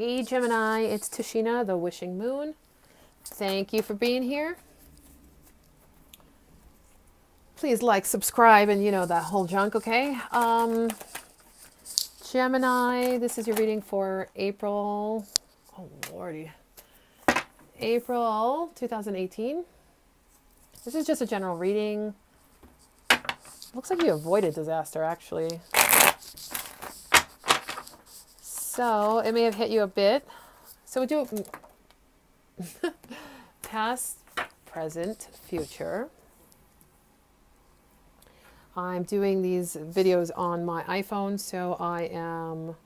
Hey Gemini, it's Tashina, the Wishing Moon. Thank you for being here. Please like, subscribe, and you know that whole junk, okay? Gemini, this is your reading for April. Oh lordy. April 2018. This is just a general reading. Looks like you avoided disaster, actually. So it may have hit you a bit. So we do past, present, future. I'm doing these videos on my iPhone, so I am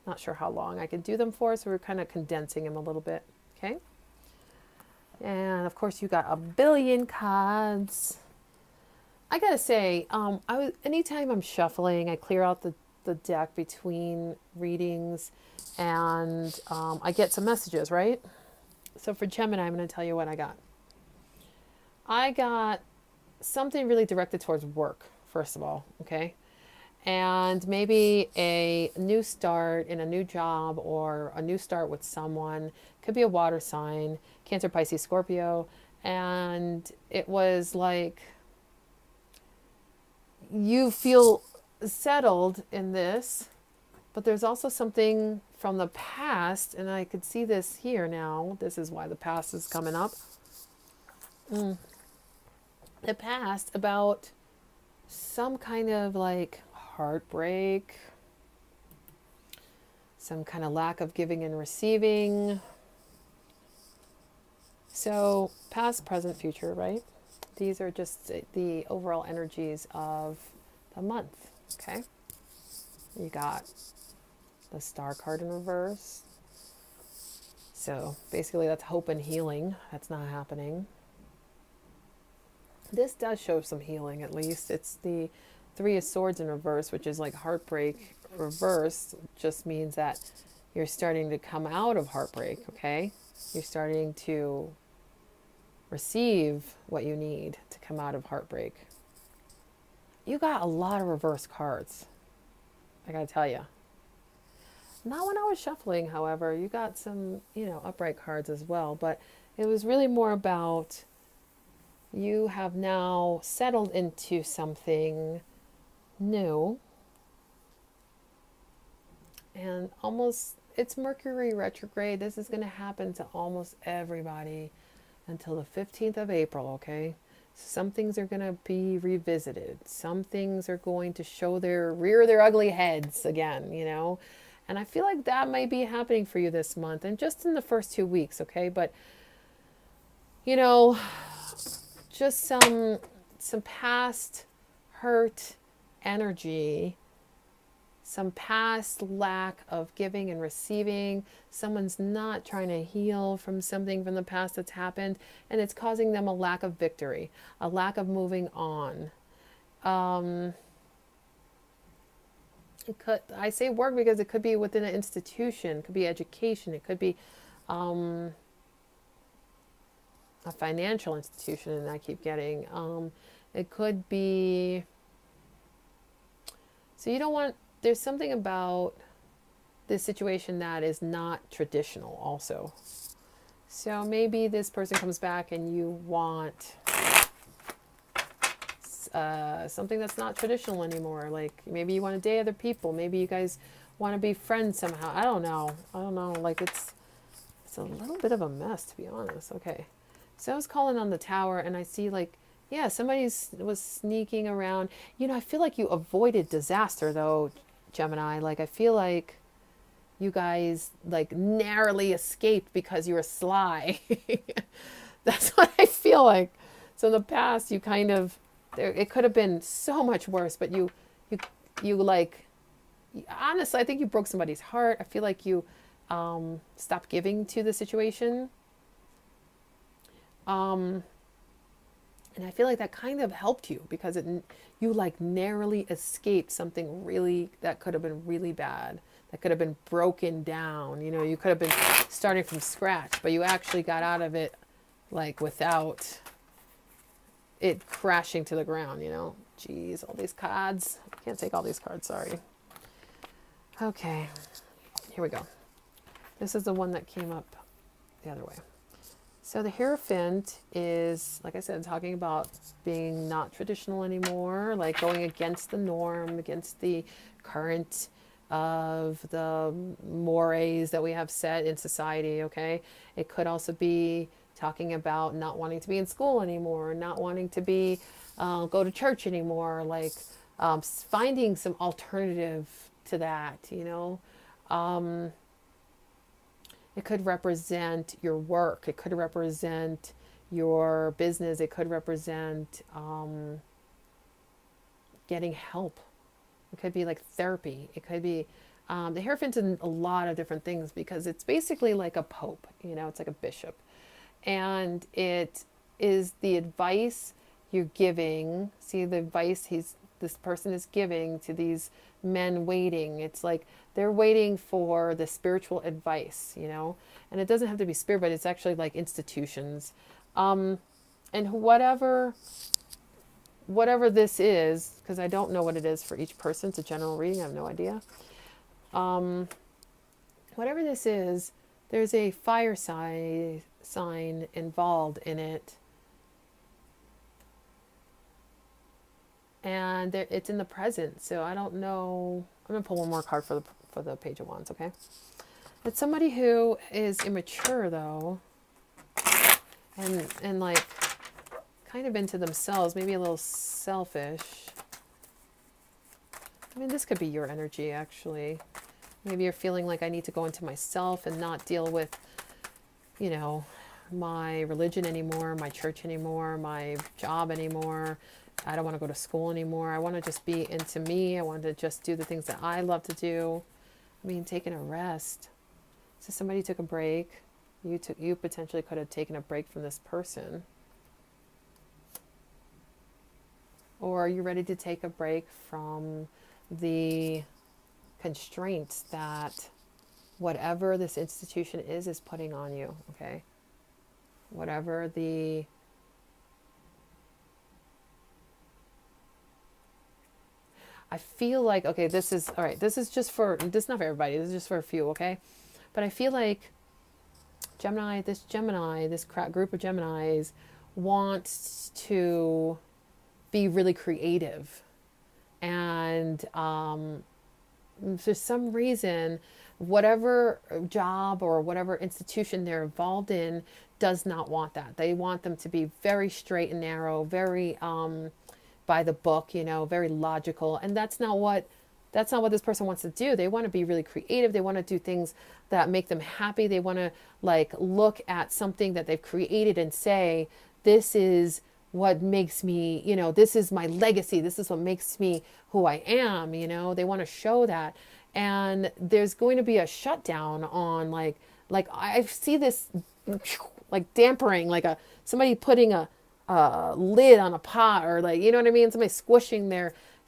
not sure how long I can do them for, so we're kind of condensing them a little bit, okay? And of course you got a billion cards. I gotta say, anytime I'm shuffling, I clear out the deck between readings, and I get some messages, right? So for Gemini, I'm going to tell you what I got. I got something really directed towards work, first of all, okay? And maybe a new start in a new job or a new start with someone. Could be a water sign, Cancer, Pisces, Scorpio. And it was like you feel settled in this, but there's also something from the past, and I could see this here now. This is why the past is coming up. The past about some kind of like heartbreak, some kind of lack of giving and receiving. So past, present, future, right? These are just the overall energies of the month, okay? You got the Star card in reverse. So basically that's hope and healing. That's not happening. This does show some healing, at least. It's the Three of Swords in reverse, which is like heartbreak reversed. Just means that you're starting to come out of heartbreak, okay? You're starting to receive what you need to come out of heartbreak. You got a lot of reverse cards, I gotta tell you. Not when I was shuffling, however. You got some, upright cards as well. But it was really more about you have now settled into something new. And almost, it's Mercury retrograde. This is going to happen to almost everybody until the 15th of April, okay? Some things are going to be revisited. Some things are going to rear their ugly heads again, And I feel like that might be happening for you this month and just in the first 2 weeks, okay? But, just some past hurt energy, some past lack of giving and receiving. Someone's not trying to heal from something from the past that's happened, and it's causing them a lack of victory, a lack of moving on. I say work because it could be within an institution, it could be education, it could be a financial institution, and I keep getting, it could be, so you don't want, there's something about this situation that is not traditional also. So maybe this person comes back and you want something that's not traditional anymore. Like maybe you want to date other people. Maybe you guys want to be friends somehow. I don't know. Like it's a little bit of a mess, to be honest. Okay. So I was calling on the tower and I see like, yeah, somebody was sneaking around. I feel like you avoided disaster though, Gemini. Like I feel like you guys like narrowly escaped because you were sly. That's what I feel like. So in the past you kind of, it could have been so much worse, but you like, honestly, I think you broke somebody's heart. I feel like you stopped giving to the situation. And I feel like that kind of helped you because you like narrowly escaped something really, that could have been really bad. That could have been broken down. You could have been starting from scratch, but you actually got out of it like without it crashing to the ground, Jeez, all these cards. I can't take all these cards, sorry. Okay, here we go. This is the one that came up the other way. So the Hierophant is, like I said, talking about being not traditional anymore, like going against the norm, against the current of the mores that we have set in society, okay? It could also be talking about not wanting to be in school anymore, not wanting to be go to church anymore, like finding some alternative to that, you know. It could represent your work. It could represent your business. It could represent getting help. It could be like therapy. It could be the Hierophant's in a lot of different things because it's basically like a pope, you know, it's like a bishop. And it is the advice you're giving. See, the advice this person is giving to these men waiting. It's like they're waiting for the spiritual advice, you know, and it doesn't have to be spirit, but it's actually like institutions. And whatever this is, because I don't know what it is for each person, it's a general reading, I have no idea. Whatever this is, there's a fire sign involved in it. And it's in the present, so I don't know. I'm gonna pull one more card for the Page of Wands, okay? It's somebody who is immature though, and like kind of into themselves, maybe a little selfish. I mean, this could be your energy actually. Maybe you're feeling like I need to go into myself and not deal with, you know, my religion anymore, my church anymore, my job anymore. I don't want to go to school anymore. I want to just be into me. I want to just do the things that I love to do. I mean, taking a rest. So somebody took a break. You potentially could have taken a break from this person. Or are you ready to take a break from the constraints that whatever this institution is putting on you, okay? Whatever the I feel like, okay, this is, all right, this is not for everybody, this is just for a few, okay? But I feel like Gemini, this group of Geminis wants to be really creative. And for some reason, whatever job or whatever institution they're involved in does not want that. They want them to be very straight and narrow, very by the book, you know, very logical. And that's not what this person wants to do. They want to be really creative. They want to do things that make them happy. They want to like look at something that they've created and say, this is what makes me, you know, this is my legacy. This is what makes me who I am, you know. They want to show that. And there's going to be a shutdown on like I see this like dampering, like somebody putting a lid on a pot, or like, you know what I mean? Somebody squishing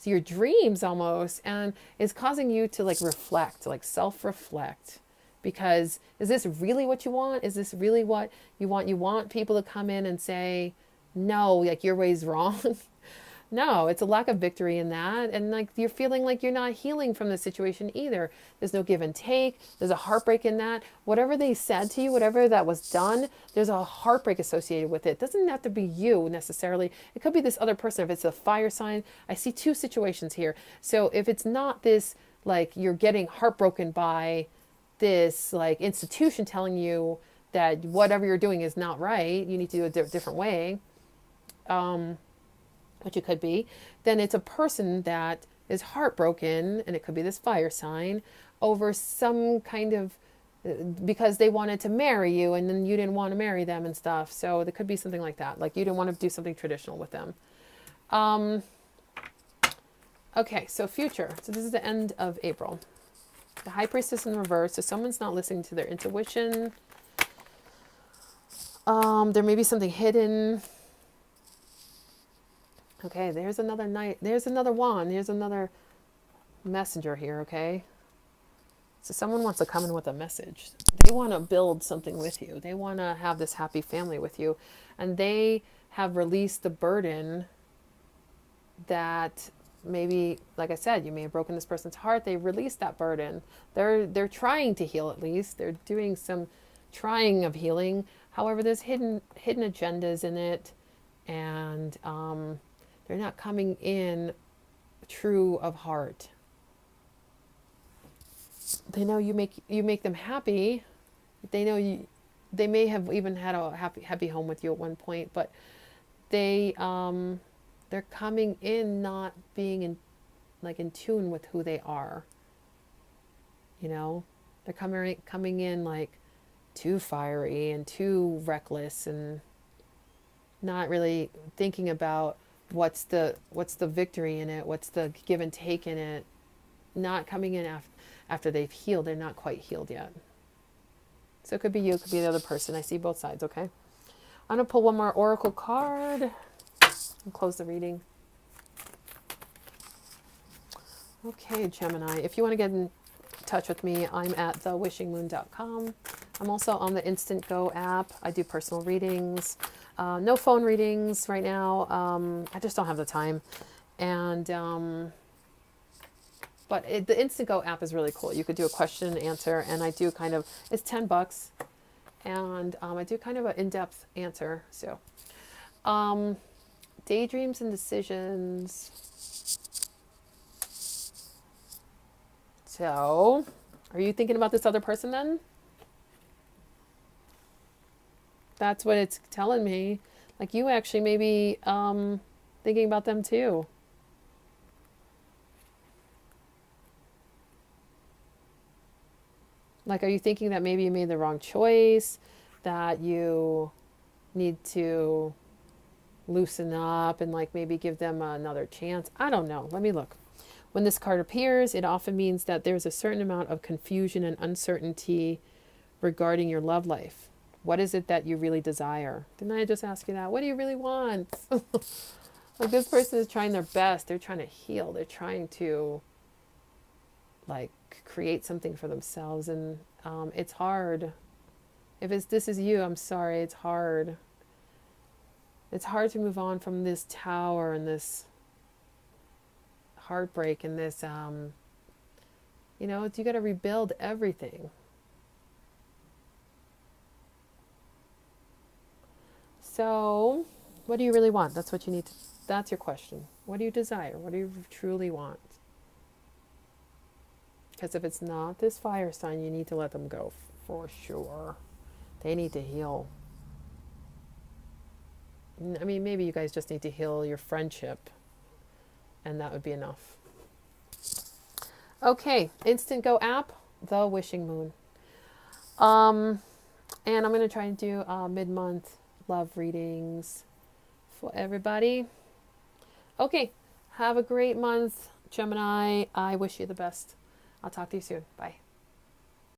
your dreams almost, and it's causing you to like reflect, like self-reflect, because is this really what you want? Is this really what you want? You want people to come in and say, no, like your way's wrong. No, it's a lack of victory in that. And like you're feeling like you're not healing from the situation either. There's no give and take. There's a heartbreak in that. Whatever they said to you, whatever that was done, there's a heartbreak associated with it. It doesn't have to be you necessarily. It could be this other person. If it's a fire sign, I see two situations here. So if it's not this, like you're getting heartbroken by this like institution telling you that whatever you're doing is not right, you need to do it a different way, which it could be, then it's a person that is heartbroken, and it could be this fire sign, over some kind of, because they wanted to marry you and then you didn't want to marry them and stuff. So there could be something like that. Like you didn't want to do something traditional with them. Okay, so future. So this is the end of April. The High Priestess in reverse. So someone's not listening to their intuition. There may be something hidden. Okay, there's another knight. There's another wand. There's another messenger here, okay? So someone wants to come in with a message. They want to build something with you. They want to have this happy family with you. And they have released the burden that maybe, like I said, you may have broken this person's heart. They released that burden. They're trying to heal, at least. They're doing some trying of healing. However, there's hidden agendas in it, and they're not coming in true of heart. They know you make them happy. They know you. They may have even had a happy home with you at one point, but they're coming in not being in tune with who they are. You know, they're coming in like too fiery and too reckless, and not really thinking about what's the victory in it, what's the give and take in it. Not coming in after they've healed. They're not quite healed yet. So it could be you, it could be the other person. I see both sides, okay? I'm going to pull one more oracle card and close the reading. Okay, Gemini, if you want to get in touch with me, I'm at thewishingmoon.com. I'm also on the Instant Go app. I do personal readings. No phone readings right now. I just don't have the time. And but the Instant Go app is really cool. You could do a question and answer, and I do it's $10, and I do kind of an in-depth answer. So, daydreams and decisions. So, are you thinking about this other person then? That's what it's telling me. Like you actually may be thinking about them too. Like, are you thinking that maybe you made the wrong choice, that you need to loosen up and like maybe give them another chance? I don't know. Let me look. When this card appears, it often means that there's a certain amount of confusion and uncertainty regarding your love life. What is it that you really desire? Didn't I just ask you that? What do you really want? Like this person is trying their best. They're trying to heal. They're trying to like create something for themselves, and it's hard. If this is you, I'm sorry, it's hard. It's hard to move on from this tower and this heartbreak and this you got to rebuild everything. So what do you really want? That's what you need to, that's your question. What do you desire? What do you truly want? Because if it's not this fire sign, you need to let them go for sure. They need to heal. I mean, maybe you guys just need to heal your friendship, and that would be enough. Okay, Instant Go app, The Wishing Moon. And I'm going to try and do mid-month love readings for everybody. Okay, have a great month, Gemini. I wish you the best. I'll talk to you soon. Bye.